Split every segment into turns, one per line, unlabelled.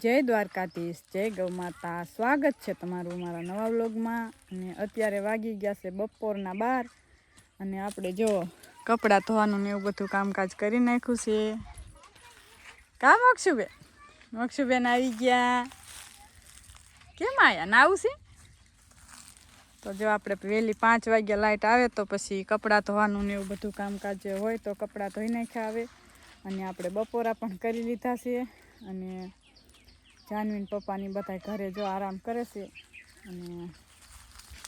જય દ્વારકાધીશ, જય ગૌ માતા। સ્વાગત છે તમારું મારા નવા વ્લોગમાં। અને અત્યારે વાગી ગયા છે બપોરના 12 અને આપણે જો કપડાં ધોવાનું ને એવું બધું કામકાજ કરી નાખ્યું છે। કા મોક્ષુબેન આવી ગયા? કેમ આયા? નાવું છે? તો જો આપણે વહેલી 5 વાગ્યા લાઇટ આવે તો પછી કપડાં ધોવાનું ને એવું બધું કામકાજ હોય તો કપડાં ધોઈ નાખ્યા આવે। અને આપણે બપોરા પણ કરી લીધા છે અને જાનવીન પપ્પાની બધા ઘરે જો આરામ કરે છે। અને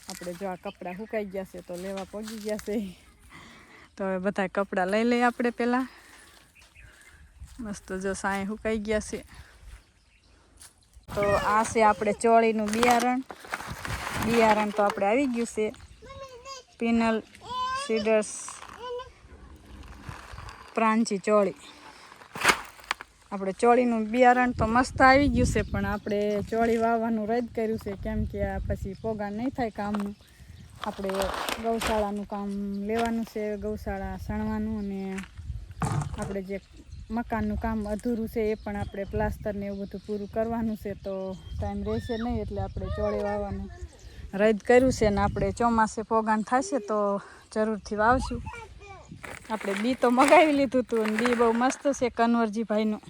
આપણે જો આ કપડાં સુકાઈ ગયા છે તો લેવા પહોંચી ગયા છે। તો હવે બધા કપડાં લઈ લઈએ આપણે પહેલાં। મસ્ત જો સાંય સુકાઈ ગયા છે। તો આ છે આપણે ચોળીનું બિયારણ તો આપણે આવી ગયું છે। પિનલ સીડર્સ પ્રાંચી ચોળી, આપણે ચોળીનું બિયારણ તો મસ્ત આવી ગયું છે, પણ આપણે ચોળી વાવવાનું રદ કર્યું છે કેમ કે આ પછી પોગાણ નહીં થાય કામનું। આપણે ગૌશાળાનું કામ લેવાનું છે, ગૌશાળા સણવાનું અને આપણે જે મકાનનું કામ અધૂરું છે એ પણ આપણે પ્લાસ્ટર ને એવું બધું પૂરું કરવાનું છે। તો ટાઈમ રહેશે નહીં એટલે આપણે ચોળી વાવવાનું રદ કર્યું છે ને આપણે ચોમાસે પોગાણ થશે તો જરૂરથી વાવશું। આપણે બી તો મગાવી લીધું હતું અને બી બહુ મસ્ત છે કન્વરજી ભાઈનું,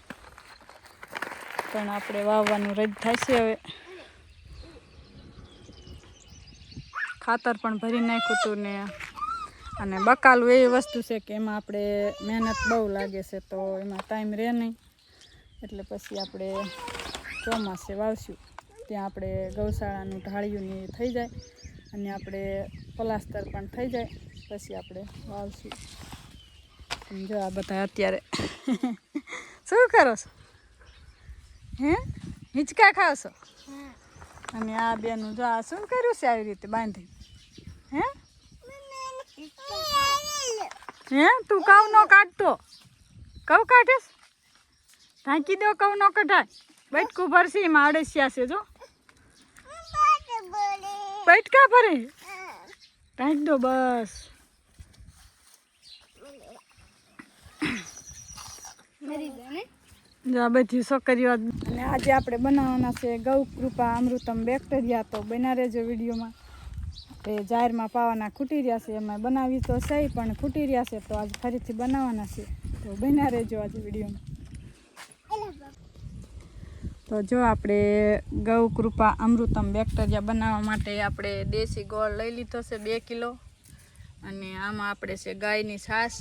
પણ આપણે વાવવાનું રદ થશે હવે। ખાતર પણ ભરી નાખ્યું હતું ને, અને બકાલું એવી વસ્તુ છે કે એમાં આપણે મહેનત બહુ લાગે છે તો એમાં ટાઈમ રહે નહીં, એટલે પછી આપણે ચોમાસે વાવશું। ત્યાં આપણે ગૌશાળાનું ઢાળિયું ને થઈ જાય અને આપણે પ્લાસ્ટર પણ થઈ જાય પછી આપણે વાવશું। જો આ બધા અત્યારે શું કરો છો? હે હિંચકા ખાવ છો? અને આ બેનું જો આ શું કર્યું છે આવી રીતે બાંધી? હે તું કવ ન કાઢતો? કવ કાઢીશ? ઢાંકી દો, કવ ન કઢાય। બટકું ભરશે એમાં અડસિયા છે જો, બટકા ભરે ઢાંકી દો બસ। જો આ બધી છોકરીઓ અને આજે આપણે બનાવવાના છે ગૌ કૃપા અમૃતમ બેક્ટેરિયા। તો બના રહેજો વિડીયોમાં। એ જાહેરમાં પાવાના ખૂટી રહ્યા છે, એમાં બનાવી તો સહી પણ ખૂટી રહ્યા છે, તો આજ ફરીથી બનાવવાના છે, તો બના રહેજો આજે વિડીયોમાં। તો જો આપણે ગૌ કૃપા અમૃતમ બેક્ટેરિયા બનાવવા માટે આપણે દેશી ગોળ લઈ લીધો છે 2 કિલો, અને આમાં આપણે છે ગાયની છાશ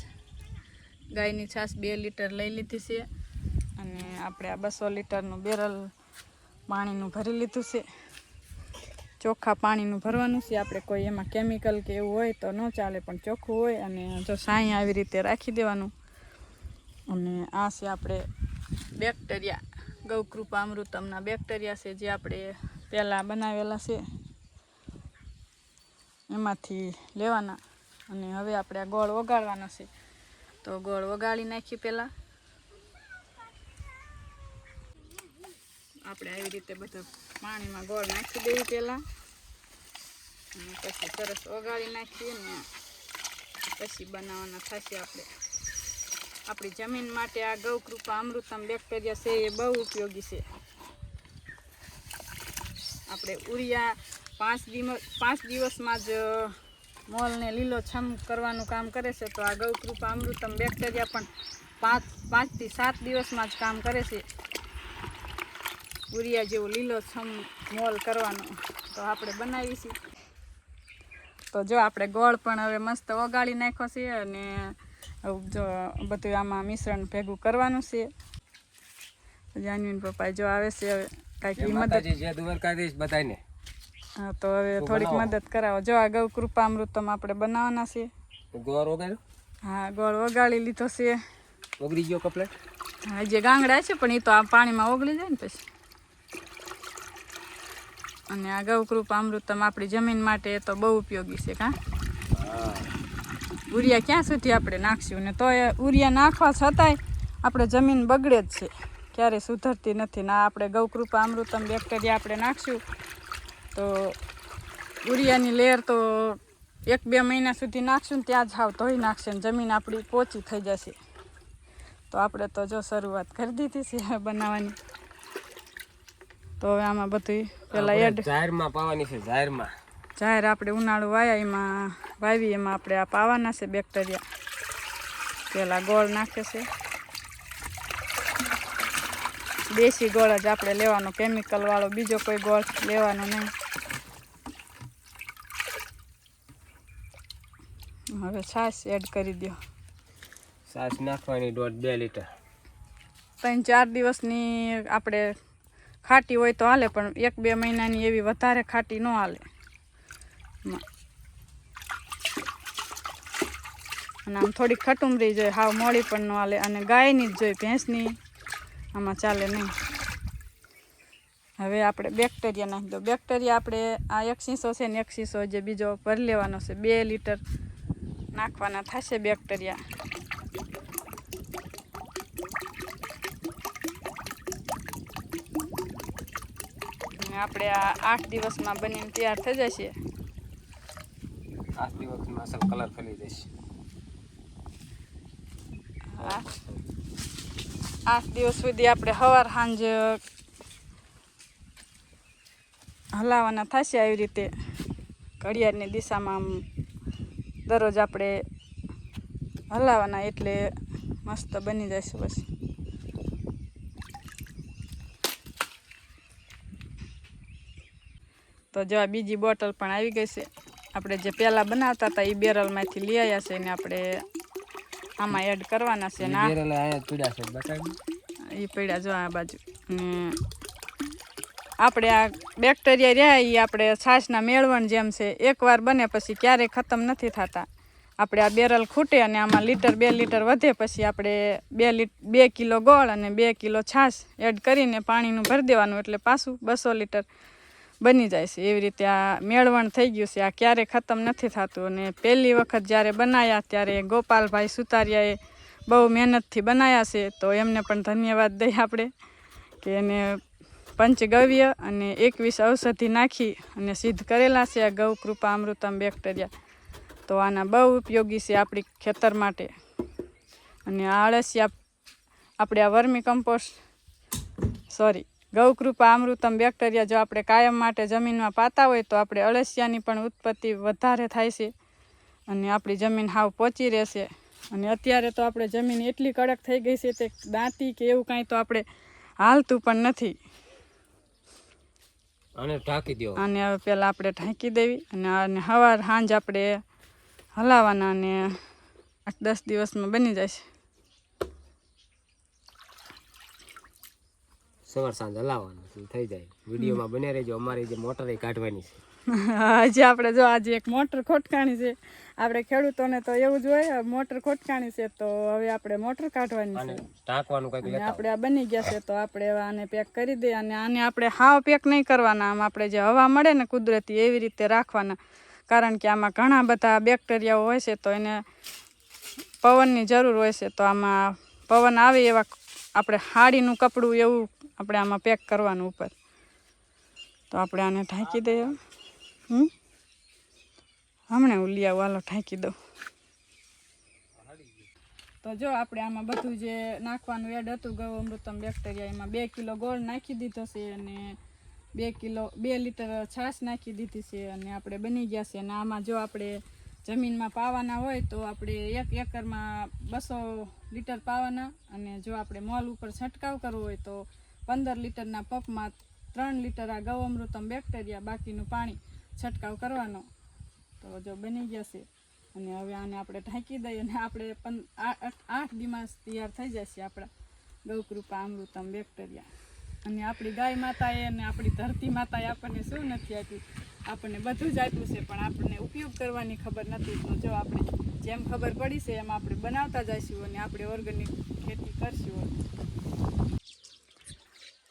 2 લીટર લઈ લીધી છે, અને આપણે આ 200 લીટરનું બેરલ પાણીનું ભરી લીધું છે। ચોખ્ખા પાણીનું ભરવાનું છે, આપણે કોઈ એમાં કેમિકલ કે એવું હોય તો ન ચાલે, પણ ચોખ્ખું હોય। અને જો સાંઈ આવી રીતે રાખી દેવાનું। અને આ છે આપણે બેક્ટેરિયા ગૌકૃપા અમૃતમના બેક્ટેરિયા છે જે આપણે પહેલાં બનાવેલા છે એમાંથી લેવાના। અને હવે આપણે આ ગોળ ઓગાળવાનો છે, તો ગોળ ઓગાળી નાખી પહેલાં આપણે આવી રીતે બધું પાણીમાં ગોળ નાખી દેવી પહેલાં, અને પછી સરસ ઓગાળી નાખીએ ને પછી બનાવવાના થશે આપણે। આપણી જમીન માટે આ ગૌકૃપા અમૃતમ બેક્ટેરિયા છે એ બહુ ઉપયોગી છે। આપણે ઉરિયા 5 દિવસમાં જ મોલને લીલોછમ કરવાનું કામ કરે છે, તો આ ગૌકૃપા અમૃતમ બેક્ટેરિયા પણ 5 થી 7 દિવસમાં જ કામ કરે છે ઉરિયા જેવું લીલોછમ મોલ કરવાનો। તો આપણે બનાવીશું। તો જો આપણે ગોળ પણ હવે મસ્ત ઓગાળી નાખ્યો છે, અને જો બધું આમાં મિશ્રણ ભેગું કરવાનું છે। જાનવીન પપ્પા જો આવે છે હવે કાંઈક મદદ બધાને, હા તો હવે થોડીક મદદ કરાવો। જો આ ગૌ કૃપા અમૃતમ આપણે બનાવવાના છે। ગોળ ઓગાળ્યો? હા ગોળ ઓગાળી લીધો છે। ઓગળી ગયો કપલેટ? હા જે ગાંગડા છે પણ એ તો આ પાણીમાં ઓગળી જાય ને પછી। અને આ ગૌ કૃપા અમૃતમ આપણી જમીન માટે તો બહુ ઉપયોગી છે કાં? ઉરિયા ક્યાં સુધી આપણે નાખશું, ને તો ઉરિયા નાખવા છતાંય આપણે જમીન બગડે જ છે, ક્યારેય સુધરતી નથી। ના આપણે ગૌ કૃપા અમૃતમ બેક્ટેરિયા આપણે નાખશું તો ઉરિયાની લેયર તો 1-2 મહિના સુધી નાખશું ને ત્યાં જ હાવ ધોઈ નાખશે ને જમીન આપણી પોચી થઈ જશે। તો આપણે તો જો શરૂઆત કરી દીધી છે બનાવવાની। તો હવે આમાં બધું પેલા એડ
જાહેરમાં પાવાની છે.
જાહેર આપણે ઉનાળુ વાયા એમાં વાવી એમાં આપણે આ પાવાના છે બેક્ટેરિયા. પેલા ગોળ નાખે છે, દેશી ગોળ જ આપણે લેવાનો, કેમિકલ વાળો બીજો કોઈ ગોળ લેવાનો નહીં. હવે છાશ એડ કરી દો.
છાશ નાખવાની 1.5-2 લીટર.
3-4 દિવસની આપણે ખાટી હોય તો હાલે, પણ 1-2 મહિનાની એવી વધારે ખાટી ન હાલે. અને આમ થોડીક ખટુમરી જોઈએ, હાવ મોડી પણ ન હાલે. અને ગાયની જ જોઈએ, ભેંસની આમાં ચાલે નહીં. હવે આપણે બેક્ટેરિયા નાખી દો. બેક્ટેરિયા આપણે આ 1 શીશો છે ને 1 શીશો જે બીજો ભરી લેવાનો છે. 2 લીટર નાખવાના થશે બેક્ટેરિયા. અને આપણે આ 8 દિવસમાં બનીને તૈયાર થઈ જશે.
8 દિવસમાં અસલ કલર ખરી જશે.
8 દિવસ સુધી આપણે સવાર સાંજ હલાવવાના થશે. આવી રીતે ઘડિયાળની દિશામાં આમ દરરોજ આપણે હલાવવાના, એટલે મસ્ત બની જશે. બસ તો જો આ બીજી બોટલ પણ આવી ગઈ છે. આપણે જે પહેલાં બનાવતા હતા એ બેરલમાંથી લઈ આવ્યા છે ને આપણે આમાં એડ કરવાના છે. ના એ પડ્યા જો આ બાજુ. ને આપણે આ બેક્ટેરિયા રહ્યા એ આપણે છાશના મેળવણ જેમ છે, એકવાર બને પછી ક્યારેય ખતમ નથી થતા. આપણે આ બેરલ ખૂટે અને આમાં 1-2 લીટર વધે પછી આપણે 2 કિલો ગોળ અને 2 કિલો છાશ એડ કરીને પાણીનું ભરી દેવાનું, એટલે પાછું 200 લીટર બની જાય છે. એવી રીતે આ મેળવણ થઈ ગયું છે. આ ક્યારેય ખતમ નથી થતું. અને પહેલી વખત જ્યારે બનાવ્યા ત્યારે ગોપાલભાઈ સુતારિયાએ બહુ મહેનતથી બનાવ્યા છે, તો એમને પણ ધન્યવાદ દઈએ આપણે કે એને પંચગવ્ય અને 21 ઔષધિ નાખી અને સિદ્ધ કરેલા છે આ ગૌ કૃપા અમૃતમ બેક્ટેરિયા. તો આના બહુ ઉપયોગી છે આપણી ખેતર માટે. અને આ અળસિયા આપણે આ વર્મી કમ્પોસ્ટ ગૌ કૃપા અમૃતમ બેક્ટેરિયા જો આપણે કાયમ માટે જમીનમાં પાતા હોય તો આપણે અળસિયાની પણ ઉત્પત્તિ વધારે થાય છે અને આપણી જમીન હાવ પોચી રહેશે. અને અત્યારે તો આપણે જમીન એટલી કડક થઈ ગઈ છે તે દાંતી કે એવું કાંઈ તો આપણે હાલતું પણ નથી.
અને ઢાંકી દો.
અને હવે પહેલાં આપણે ઢાંકી દેવી અને સવાર સાંજ આપણે હલાવવાના અને 8-10 દિવસમાં બની જશે.
સવાર સાંજ હલાવવાનું થઈ જાય. વિડીયોમાં બને રહેજો. અમારી જે મોટર એ કાઢવાની છે.
હજી આપણે જો આજે એક મોટર ખોટકાણી છે. આપણે ખેડૂતોને તો એવું જ હોય, મોટર ખોટકાણી છે તો હવે આપણે મોટર કાઢવાની છે.
ટાંકવાનું કંઈક લેતા
આપણે આ બની ગયા છે તો આપણે આને પેક કરી દઈએ. અને આને આપણે હાવ પેક નહીં કરવાના. આમ આપણે જે હવા મળે ને કુદરતી એવી રીતે રાખવાના, કારણ કે આમાં ઘણા બધા બેક્ટેરિયાઓ હોય છે તો એને પવનની જરૂર હોય છે. તો આમાં પવન આવે એવા આપણે હાડીનું કપડું એવું આપણે આમાં પેક કરવાનું ઉપર. તો આપણે આને ઢાંકી દઈએ. હમણાં હું લઈ આવું, હાલો ઢાંકી દઉં. તો જો આપણે આમાં બધું જે નાખવાનું એડ હતું ગૌ અમૃતમ બેક્ટેરિયા, એમાં 2 કિલો ગોળ નાખી દીધો છે અને 2 લીટર છાશ નાખી દીધી છે અને આપણે બની ગયા છે. અને આમાં જો આપણે જમીનમાં પાવાના હોય તો આપણે 1 એકરમાં 200 લીટર પાવાના. અને જો આપણે મોલ ઉપર છંટકાવ કરવો હોય તો 15 લીટરના પંપમાં 3 લીટર આ ગૌ અમૃતમ બેક્ટેરિયા, બાકીનું પાણી છંટકાવ કરવાનો. તો જો બની ગયા છે. અને હવે આને આપણે ઢાંકી દઈએ અને આપણે 8 દિવસ તૈયાર થઈ જશે આપણા ગૌ કૃપા અમૃતમ બેક્ટેરિયા. અને આપણી ગાય માતાએ અને આપણી ધરતી માતાએ આપણને શું નથી આપ્યું? આપણને બધું જ આપ્યું છે, પણ આપણને ઉપયોગ કરવાની ખબર નથી. તો જો આપણે જેમ ખબર પડી છે એમ આપણે બનાવતા જઈશું અને આપણે ઓર્ગેનિક ખેતી કરશું.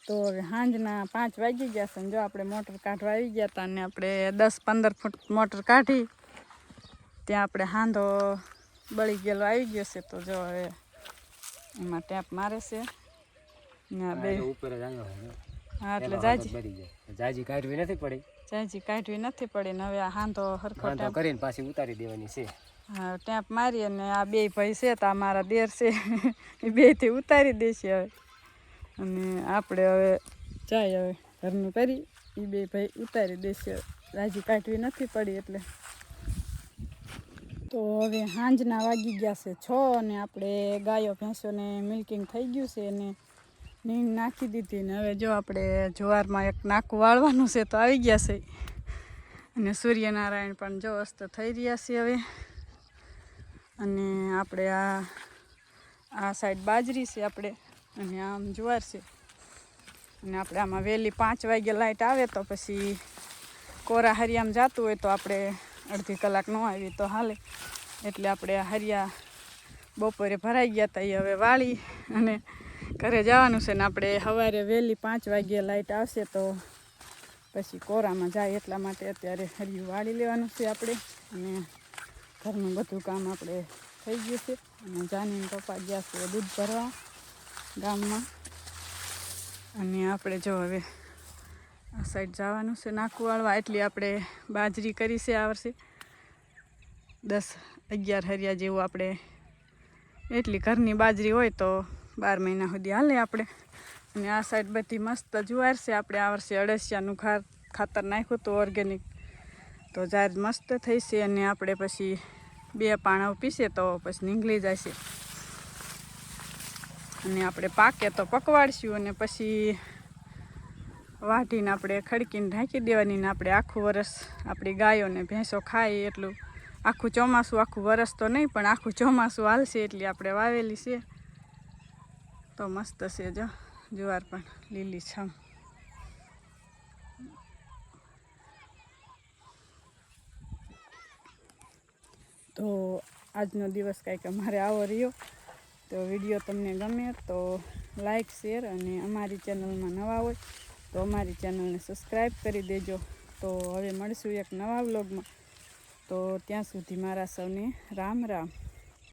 તો હવે સાંજના 5 વાગી ગયા છે. જો આપણે મોટર કાઢવા આવી ગયા હતા અને આપણે 10-15 ફૂટ મોટર કાઢી, ત્યાં આપણે હાંધો બળી ગયેલો આવી ગયો છે. તો જો હવે એમાં ટેપ મારે છે ને બે
ઉપર જ આવ્યો.
હા, એટલે
જાજી કાઢવી નથી
પડી ને હવે આ હાંધો હરખો ટેપ
કરીને પાછી ઉતારી દેવાની છે.
હા, ટેપ મારી અને આ 2 ભાઈ છે તો આ મારા દેર છે એ 2થી ઉતારી દેશે હવે. અને આપણે હવે જાય હવે ઘરનું કરી એ બે ભાઈ ઉતારી દેશે. રાજી કાઢવી નથી પડી એટલે. તો હવે સાંજના વાગી ગયા છે 6 અને આપણે ગાયો ભેંસોને મિલ્કિંગ થઈ ગયું છે અને નીંદ નાખી દીધી ને હવે જો આપણે જુવારમાં એક નાકું વાળવાનું છે તો આવી ગયા છે. અને સૂર્યનારાયણ પણ જો અસ્ત થઈ રહ્યા છે હવે. અને આપણે આ સાઈડ બાજરી છે આપણે અને આમ જુવાર છે. અને આપણે આમાં વહેલી 5 વાગે લાઇટ આવે તો પછી કોરા હરિયામાં જતું હોય તો આપણે અડધી કલાક ન આવી તો હાલે. એટલે આપણે આ હરિયા બપોરે ભરાઈ ગયા હતા એ હવે વાળી અને ઘરે જવાનું છે. ને આપણે સવારે વહેલી 5 વાગ્યે લાઇટ આવશે તો પછી કોરામાં જાય એટલા માટે અત્યારે હરિયું વાળી લેવાનું છે આપણે. અને ઘરનું બધું કામ આપણે થઈ ગયું છે. અને જાનીને પપ્પા ગયા છે દૂધ ભરવા ગામમાં. અને આપણે જો હવે આ સાઈડ જવાનું છે નાખું વાળવા. એટલી આપણે બાજરી કરી છે આ વર્ષે 10-11 હરિયા જેવું. આપણે એટલી ઘરની બાજરી હોય તો 12 મહિના સુધી હાલે આપણે. અને આ સાઈડ બધી મસ્ત જુવાર છે. આપણે આ વર્ષે અળસિયાનું ખાતર નાખ્યું હતું ઓર્ગેનિક તો જાર મસ્ત થઈ છે. અને આપણે પછી 2 પાણા પીસે તો પછી નીકળી જાય છે. અને આપણે પાકે તો પકવાડશું અને પછી વાઢીને આપણે ખડકીને ઢાંકી દેવાની. ને આપણે આખું વરસ આપણી ગાયોને ભેંસો ખાય એટલું આખું ચોમાસું, આખું વરસ તો નહીં પણ આખું ચોમાસું હાલશે એટલી આપણે વાવેલી છે. તો મસ્ત છે જો જુવાર પણ લીલી છમ. તો આજનો દિવસ કાંઈક અમારે આવો રહ્યો. તો વિડીયો તમને ગમે તો લાઈક, શેર અને અમારી ચેનલમાં નવા હોય તો અમારી ચેનલને સબસ્ક્રાઈબ કરી દેજો. તો હવે મળીશું એક નવા વ્લોગમાં. તો ત્યાં સુધી મારા સૌને રામ રામ.